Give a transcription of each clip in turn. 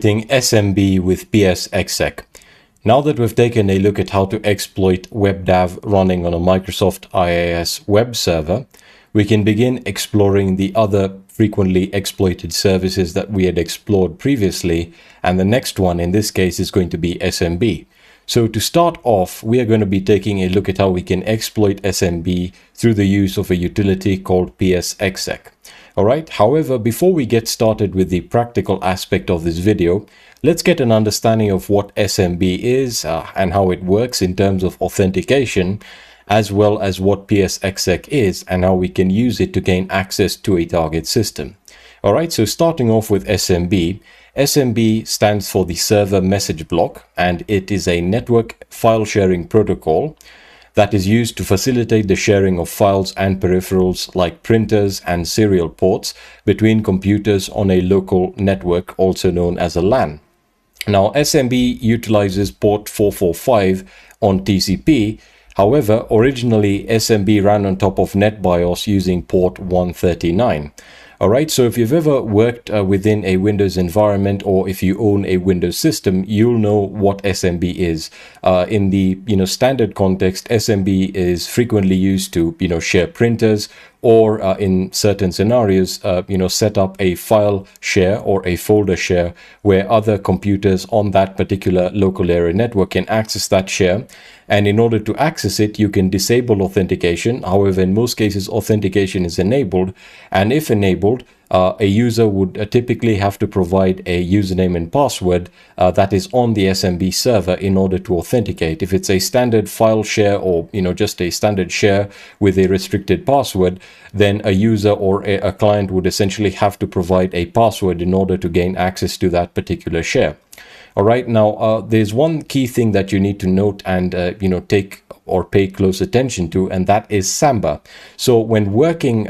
SMB with PsExec. Now that we've taken a look at how to exploit WebDAV running on a Microsoft IaaS web server, we can begin exploring the other frequently exploited services that we had explored previously, and the next one in this case is going to be SMB. So to start off, we are going to be taking a look at how we can exploit SMB through the use of a utility called PsExec. Alright, however, before we get started with the practical aspect of this video, let's get an understanding of what SMB is and how it works in terms of authentication, as well as what PsExec is and how we can use it to gain access to a target system. Alright, so starting off with SMB. SMB stands for the server message block, and it is a network file sharing protocol that is used to facilitate the sharing of files and peripherals like printers and serial ports between computers on a local network, also known as a LAN. Now, SMB utilizes port 445 on TCP. However, originally SMB ran on top of NetBIOS using port 139. Alright, so if you've ever worked within a Windows environment, or if you own a Windows system, you'll know what SMB is. In the standard context, SMB is frequently used to share printers, or in certain scenarios, set up a file share or a folder share where other computers on that particular local area network can access that share. And in order to access it, you can disable authentication. However, in most cases, authentication is enabled. And if enabled, a user would typically have to provide a username and password that is on the SMB server in order to authenticate. If it's a standard file share or just a standard share with a restricted password, then a user or a client would essentially have to provide a password in order to gain access to that particular share. All right, now there's one key thing that you need to note and take or pay close attention to, and that is Samba. So when working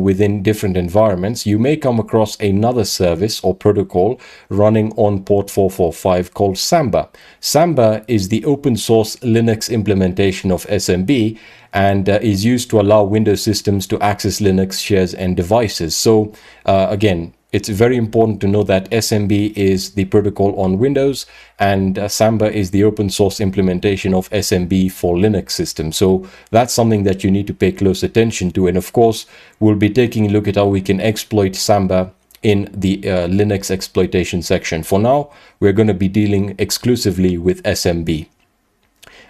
within different environments, you may come across another service or protocol running on port 445 called Samba. Samba is the open source Linux implementation of SMB and is used to allow Windows systems to access Linux shares and devices. So again, it's very important to know that SMB is the protocol on Windows, and Samba is the open source implementation of SMB for Linux systems. So that's something that you need to pay close attention to. And of course, we'll be taking a look at how we can exploit Samba in the Linux exploitation section. For now, we're going to be dealing exclusively with SMB.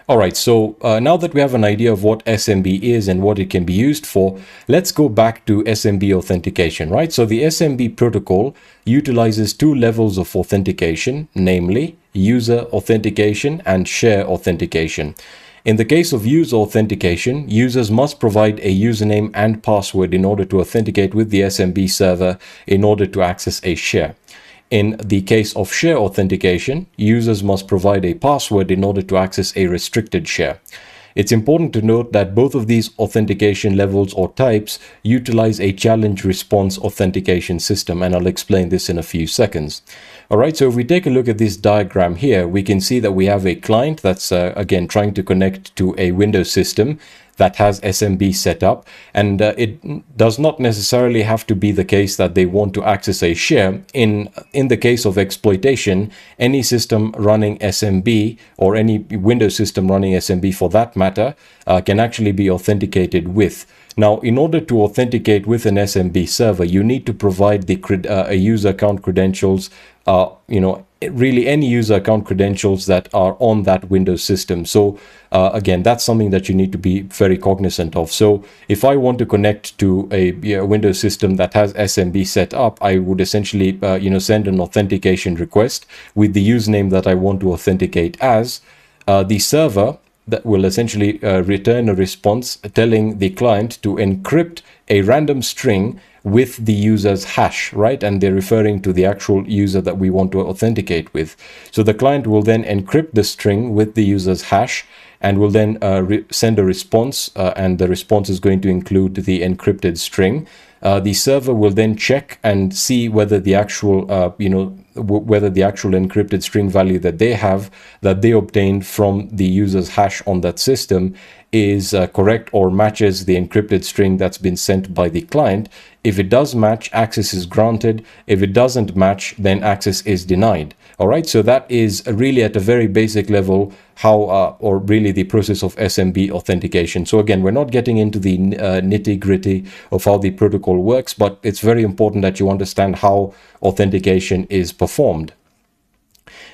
Alright, so now that we have an idea of what SMB is and what it can be used for, let's go back to SMB authentication, right? So the SMB protocol utilizes two levels of authentication, namely user authentication and share authentication. In the case of user authentication, users must provide a username and password in order to authenticate with the SMB server in order to access a share. In the case of share authentication, users must provide a password in order to access a restricted share. It's important to note that both of these authentication levels or types utilize a challenge response authentication system, and I'll explain this in a few seconds. Alright, so if we take a look at this diagram here, we can see that we have a client that's again trying to connect to a Windows system that has SMB set up, and it does not necessarily have to be the case that they want to access a share. In the case of exploitation, any system running SMB, or any Windows system running SMB for that matter, can actually be authenticated with. Now, in order to authenticate with an SMB server, you need to provide the a user account credentials, really any user account credentials that are on that Windows system. So again, that's something that you need to be very cognizant of. So if I want to connect to a Windows system that has SMB set up, I would essentially send an authentication request with the username that I want to authenticate as. The server that will essentially return a response telling the client to encrypt a random string with the user's hash, right? And they're referring to the actual user that we want to authenticate with. So the client will then encrypt the string with the user's hash and will then send a response, and the response is going to include the encrypted string. The server will then check and see whether the actual, whether the actual encrypted string value that they obtained from the user's hash on that system is correct or matches the encrypted string that's been sent by the client. If it does match, access is granted. If it doesn't match, then access is denied. All right, so that is really at a very basic level how, or really the process of SMB authentication. So again, we're not getting into the nitty gritty of how the protocol works, but it's very important that you understand how authentication is performed.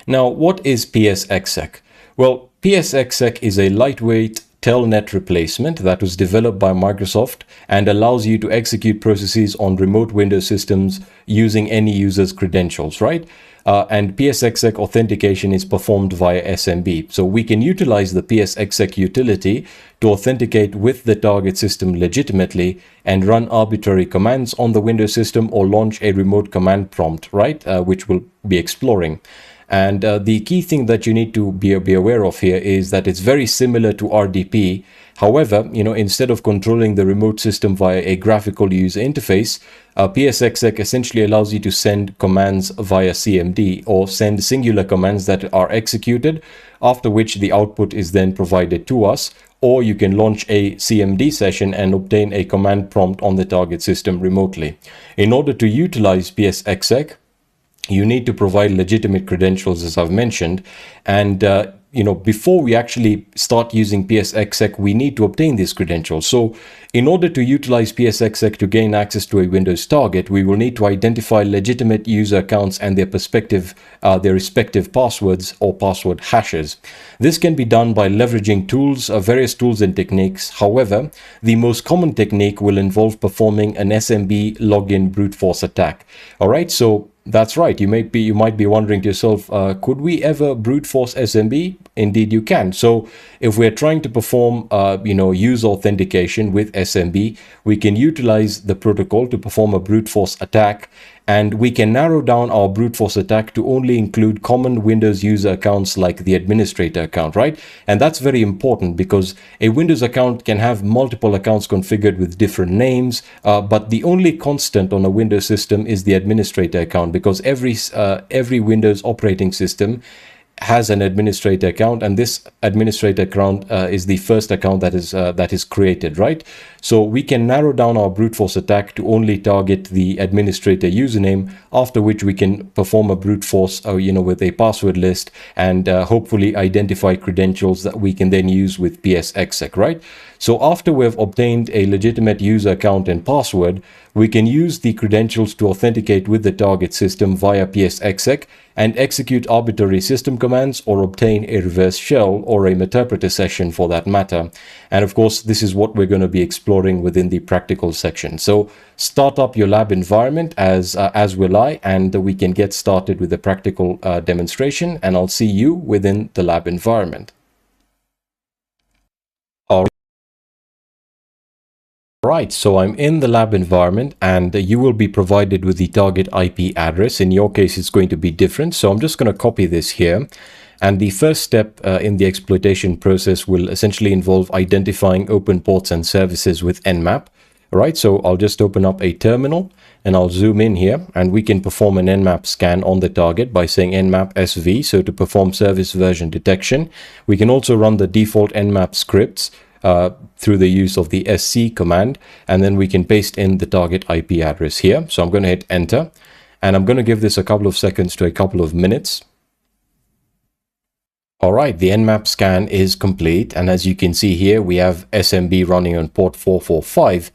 Now, what is PsExec? Well, PsExec is a lightweight telnet replacement that was developed by Microsoft and allows you to execute processes on remote Windows systems using any user's credentials, right? And PsExec authentication is performed via SMB. So we can utilize the PsExec utility to authenticate with the target system legitimately and run arbitrary commands on the Windows system or launch a remote command prompt, right? Which we'll be exploring. And the key thing that you need to be aware of here is that it's very similar to RDP. However, instead of controlling the remote system via a graphical user interface, PsExec essentially allows you to send commands via CMD or send singular commands that are executed, after which the output is then provided to us. Or you can launch a CMD session and obtain a command prompt on the target system remotely. In order to utilize PsExec, you need to provide legitimate credentials, as I've mentioned, and before we actually start using PsExec, we need to obtain these credentials. So in order to utilize PsExec to gain access to a Windows target, we will need to identify legitimate user accounts and their respective passwords or password hashes. This can be done by leveraging tools, various tools and techniques. However, the most common technique will involve performing an SMB login brute force attack. All right, so that's right. You might be wondering to yourself, could we ever brute force SMB? Indeed, you can. So if we're trying to perform, user authentication with SMB, we can utilize the protocol to perform a brute force attack, and we can narrow down our brute force attack to only include common Windows user accounts like the administrator account, right? And that's very important because a Windows account can have multiple accounts configured with different names, but the only constant on a Windows system is the administrator account, because every Windows operating system has an administrator account, and this administrator account is the first account that is created, right? So we can narrow down our brute force attack to only target the administrator username, after which we can perform a brute force with a password list and hopefully identify credentials that we can then use with PsExec, right? So after we've obtained a legitimate user account and password, we can use the credentials to authenticate with the target system via PsExec and execute arbitrary system commands or obtain a reverse shell or a Meterpreter session for that matter. And of course, this is what we're going to be exploring within the practical section. So start up your lab environment as will I, and we can get started with the practical demonstration, and I'll see you within the lab environment. Right, so I'm in the lab environment, and you will be provided with the target IP address. In your case, it's going to be different. So I'm just going to copy this here. And the first step in the exploitation process will essentially involve identifying open ports and services with Nmap. All right, so I'll just open up a terminal and I'll zoom in here, and we can perform an Nmap scan on the target by saying Nmap SV. So to perform service version detection, we can also run the default Nmap scripts through the use of the SC command, and then we can paste in the target IP address here. So I'm going to hit enter, and I'm going to give this a couple of seconds to a couple of minutes. All right, the Nmap scan is complete, and as you can see here, we have SMB running on port 445,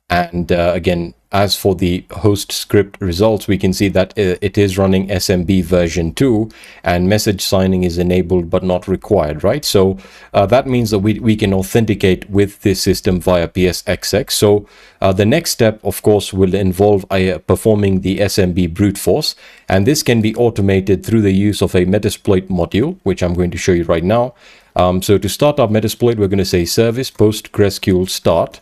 and again, as for the host script results, we can see that it is running SMB version 2, and message signing is enabled but not required, right? So that means that we can authenticate with this system via PsExec. So the next step, of course, will involve performing the SMB brute force, and this can be automated through the use of a Metasploit module, which I'm going to show you right now. So to start our Metasploit, we're going to say service PostgreSQL start,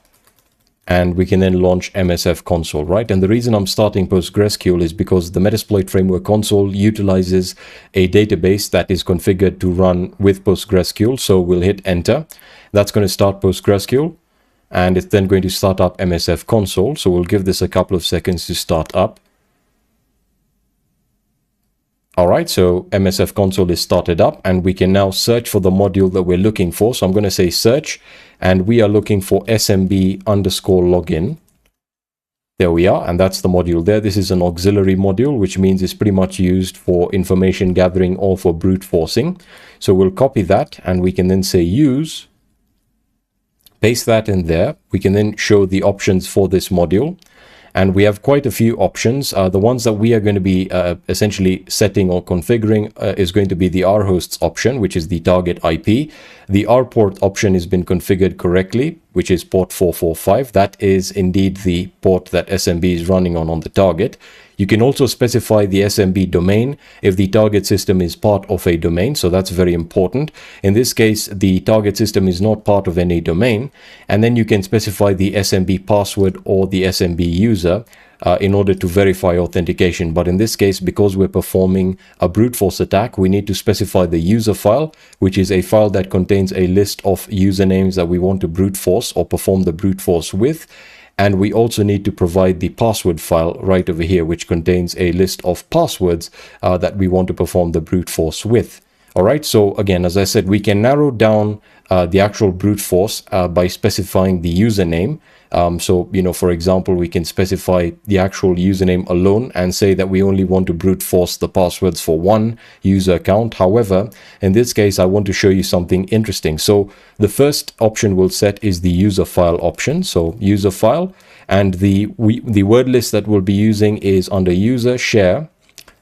and we can then launch MSF console, right? And the reason I'm starting PostgreSQL is because the Metasploit framework console utilizes a database that is configured to run with PostgreSQL. So we'll hit enter. That's going to start PostgreSQL, and it's then going to start up MSF console. So we'll give this a couple of seconds to start up. All right, so MSF console is started up, and we can now search for the module that we're looking for. So I'm going to say search, and we are looking for SMB_login. There we are, and that's the module there. This is an auxiliary module, which means it's pretty much used for information gathering or for brute forcing. So we'll copy that, and we can then say use, paste that in there. We can then show the options for this module. And we have quite a few options. The ones that we are going to be essentially setting or configuring is going to be the rhosts option, which is the target IP. The rport option has been configured correctly, which is port 445. That is indeed the port that SMB is running on the target. You can also specify the SMB domain if the target system is part of a domain, so that's very important. In this case, the target system is not part of any domain, and then you can specify the SMB password or the SMB user in order to verify authentication. But in this case, because we're performing a brute force attack, we need to specify the user file, which is a file that contains a list of usernames that we want to brute force or perform the brute force with. And we also need to provide the password file right over here, which contains a list of passwords that we want to perform the brute force with. All right, so again, as I said, we can narrow down the actual brute force by specifying the username. So, for example, we can specify the actual username alone and say that we only want to brute force the passwords for one user account. However, in this case, I want to show you something interesting. So the first option we'll set is the user file option. So user file, and the word list that we'll be using is under user share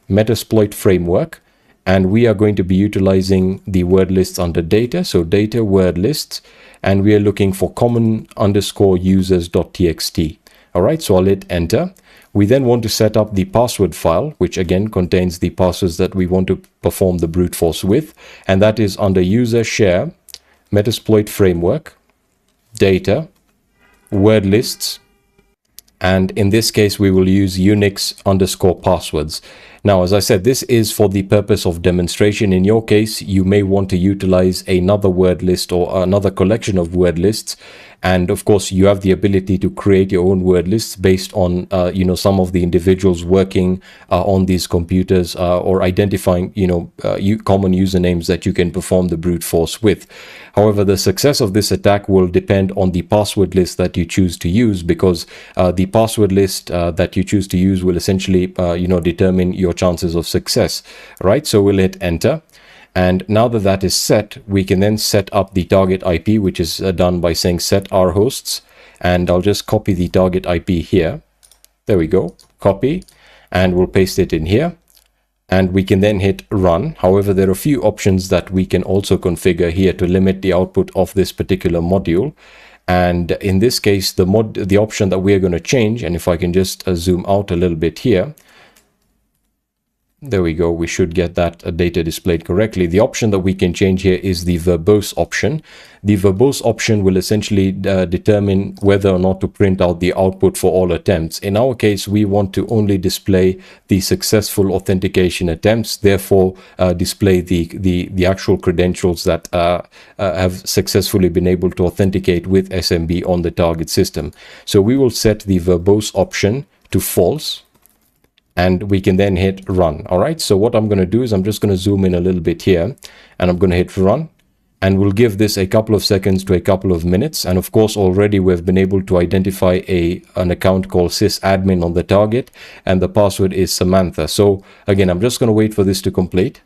Metasploit framework. And we are going to be utilizing the word lists under data. So data word lists, and we are looking for common_users.txt. All right, so I'll hit enter. We then want to set up the password file, which again contains the passwords that we want to perform the brute force with. And that is under user share Metasploit framework, data, word lists. And in this case, we will use Unix_passwords. Now, as I said, this is for the purpose of demonstration. In your case, you may want to utilize another word list or another collection of word lists. And of course, you have the ability to create your own word lists based on, some of the individuals working on these computers or identifying, common usernames that you can perform the brute force with. However, the success of this attack will depend on the password list that you choose to use, because the password list that you choose to use will essentially, determine your chances of success, right? So we'll hit enter. And now that that is set, we can then set up the target IP, which is done by saying set rhosts. And I'll just copy the target IP here. There we go, copy, and we'll paste it in here. And we can then hit run. However, there are a few options that we can also configure here to limit the output of this particular module. And in this case, the option that we are going to change, and if I can just zoom out a little bit here, there we go, we should get that data displayed correctly. The option that we can change here is the verbose option. The verbose option will essentially determine whether or not to print out the output for all attempts. In our case, we want to only display the successful authentication attempts, therefore display the actual credentials that have successfully been able to authenticate with SMB on the target system. So we will set the verbose option to false. And we can then hit run. All right, so what I'm going to do is I'm just going to zoom in a little bit here, and I'm going to hit run, and we'll give this a couple of seconds to a couple of minutes. And of course, already we've been able to identify an account called sysadmin on the target, and the password is Samantha. So again, I'm just going to wait for this to complete.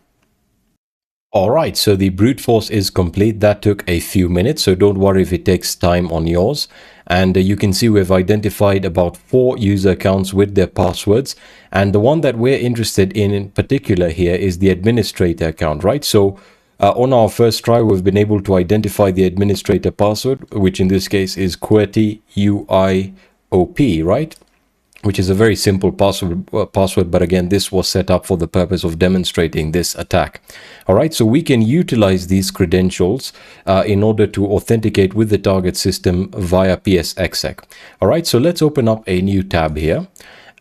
All right, so the brute force is complete. That took a few minutes, so don't worry if it takes time on yours. And you can see we've identified about 4 user accounts with their passwords. And the one that we're interested in particular here is the administrator account, right? So on our first try, we've been able to identify the administrator password, which in this case is QWERTY UIOP, right? Which is a very simple password, but again, this was set up for the purpose of demonstrating this attack. All right, so we can utilize these credentials in order to authenticate with the target system via PsExec. All right, so let's open up a new tab here.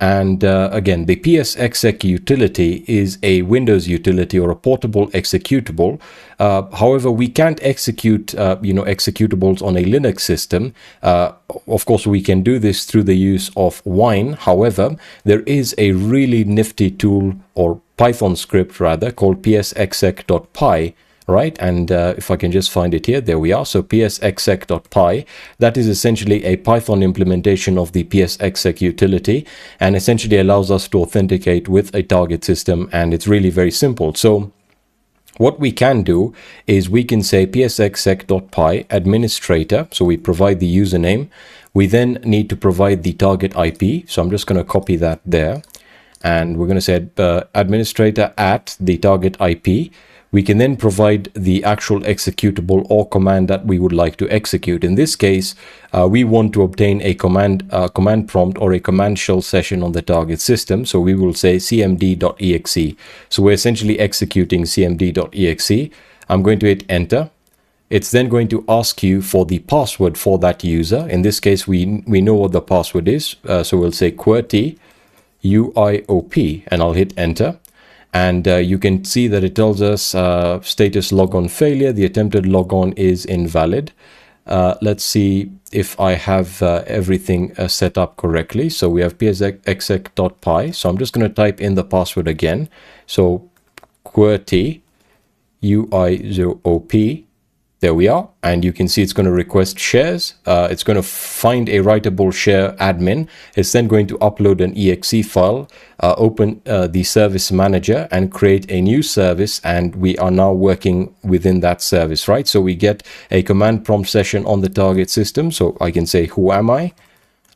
And again, the PsExec utility is a Windows utility or a portable executable. However, we can't execute, executables on a Linux system. Of course, we can do this through the use of Wine. However, there is a really nifty tool, or Python script rather, called PsExec.py, right? And if I can just find it here, there we are. So PsExec.py, that is essentially a Python implementation of the PsExec utility, and essentially allows us to authenticate with a target system, and it's really very simple. So what we can do is we can say PsExec.py administrator. So we provide the username. We then need to provide the target IP. So I'm just going to copy that there. And we're going to say administrator at the target IP. We can then provide the actual executable or command that we would like to execute. In this case, we want to obtain a command prompt or a command shell session on the target system. So we will say cmd.exe. So we're essentially executing cmd.exe. I'm going to hit enter. It's then going to ask you for the password for that user. In this case, we know what the password is. So we'll say QWERTY UIOP, and I'll hit enter. And you can see that it tells us status logon failure. The attempted logon is invalid. Let's see if I have everything set up correctly. So we have PsExec.py. So I'm just going to type in the password again. So QWERTY UI0OP. There we are, and you can see it's going to request shares. It's going to find a writable share admin. It's then going to upload an exe file, open the service manager, and create a new service, and we are now working within that service, right? So we get a command prompt session on the target system. So I can say, who am I?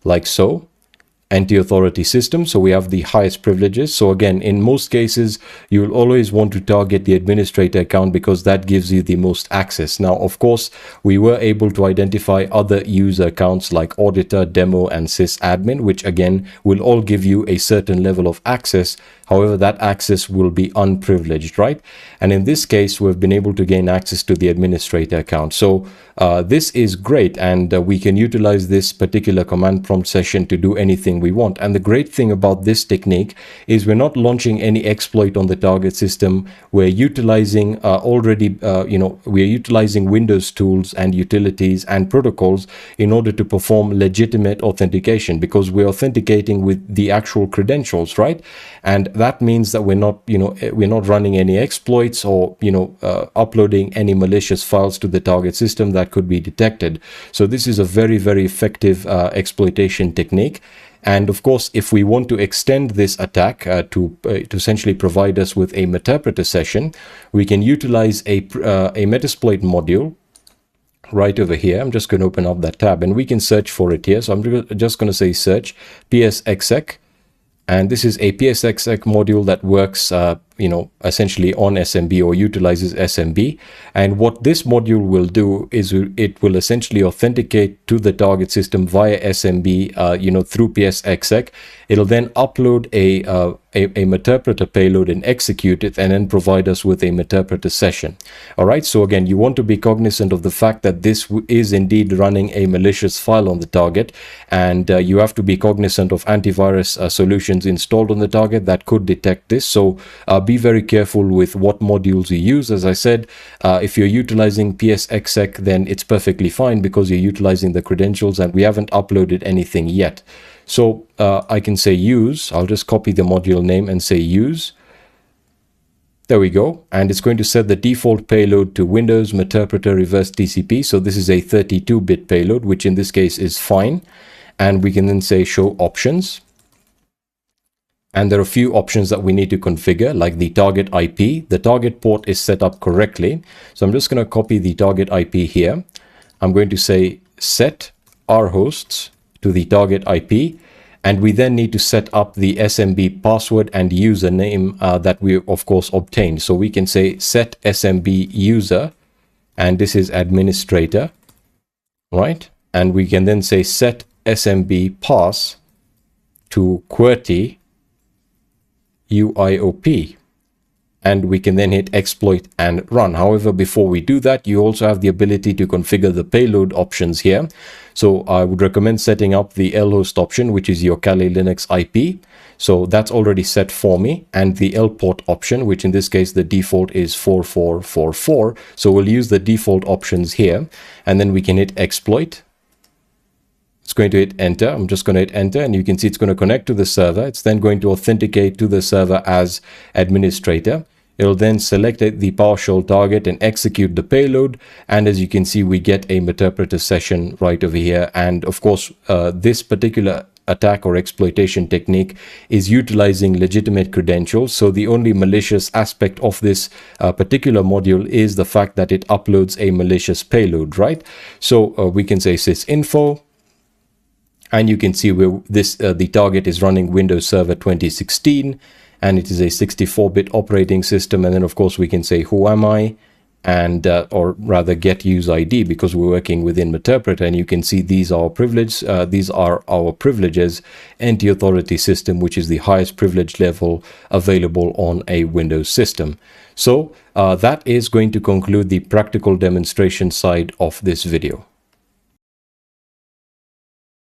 Like so. Anti-authority system, so we have the highest privileges. So again, in most cases, you will always want to target the administrator account because that gives you the most access. Now, of course, we were able to identify other user accounts like auditor, demo, and sysadmin, which again will all give you a certain level of access. However, that access will be unprivileged, right? And in this case, we've been able to gain access to the administrator account. So this is great, and we can utilize this particular command prompt session to do anything we want. And the great thing about this technique is we're not launching any exploit on the target system. We're utilizing we're utilizing Windows tools and utilities and protocols in order to perform legitimate authentication, because we're authenticating with the actual credentials, right? And that means that we're not running any exploits or uploading any malicious files to the target system that could be detected. So this is a very, very effective exploitation technique. And of course, if we want to extend this attack to essentially provide us with a Meterpreter session, we can utilize a Metasploit module right over here. I'm just going to open up that tab and we can search for it here. So I'm just going to say search PsExec. And this is a PsExec module that works, essentially on SMB or utilizes SMB. And what this module will do is it will essentially authenticate to the target system via SMB, through PsExec. It'll then upload a Meterpreter payload and execute it, and then provide us with a Meterpreter session. All right. So again, you want to be cognizant of the fact that this is indeed running a malicious file on the target, and you have to be cognizant of antivirus solutions installed on the target that could detect this. So be very careful with what modules you use. As I said, if you're utilizing PsExec, then it's perfectly fine because you're utilizing the credentials and we haven't uploaded anything yet. So I can say use. I'll just copy the module name and say use. There we go. And it's going to set the default payload to Windows Meterpreter reverse TCP. So this is a 32-bit payload, which in this case is fine. And we can then say show options. And there are a few options that we need to configure, like the target IP. The target port is set up correctly. So I'm just going to copy the target IP here. I'm going to say set our hosts to the target IP. And we then need to set up the SMB password and username that we, of course, obtained. So we can say set SMB user, and this is administrator, right? And we can then say set SMB pass to QWERTY UIOP, and we can then hit exploit and run. However, before we do that, you also have the ability to configure the payload options here. So I would recommend setting up the lhost option, which is your Kali Linux IP. So that's already set for me, and the lport option, which in this case the default is 4444. So we'll use the default options here, and then we can hit exploit. It's going to hit enter. I'm just going to hit enter, and you can see it's going to connect to the server. It's then going to authenticate to the server as administrator. It'll then select the PowerShell target and execute the payload. And as you can see, we get a Meterpreter session right over here. And of course, this particular attack or exploitation technique is utilizing legitimate credentials. So the only malicious aspect of this particular module is the fact that it uploads a malicious payload, right? So we can say sysinfo, and you can see where this the target is running Windows Server 2016, and it is a 64-bit operating system. And then of course we can say who am I, and or rather get use ID, because we're working within Meterpreter, and you can see these are these are our privileges, NT authority system, which is the highest privilege level available on a Windows system. So that is going to conclude the practical demonstration side of this video.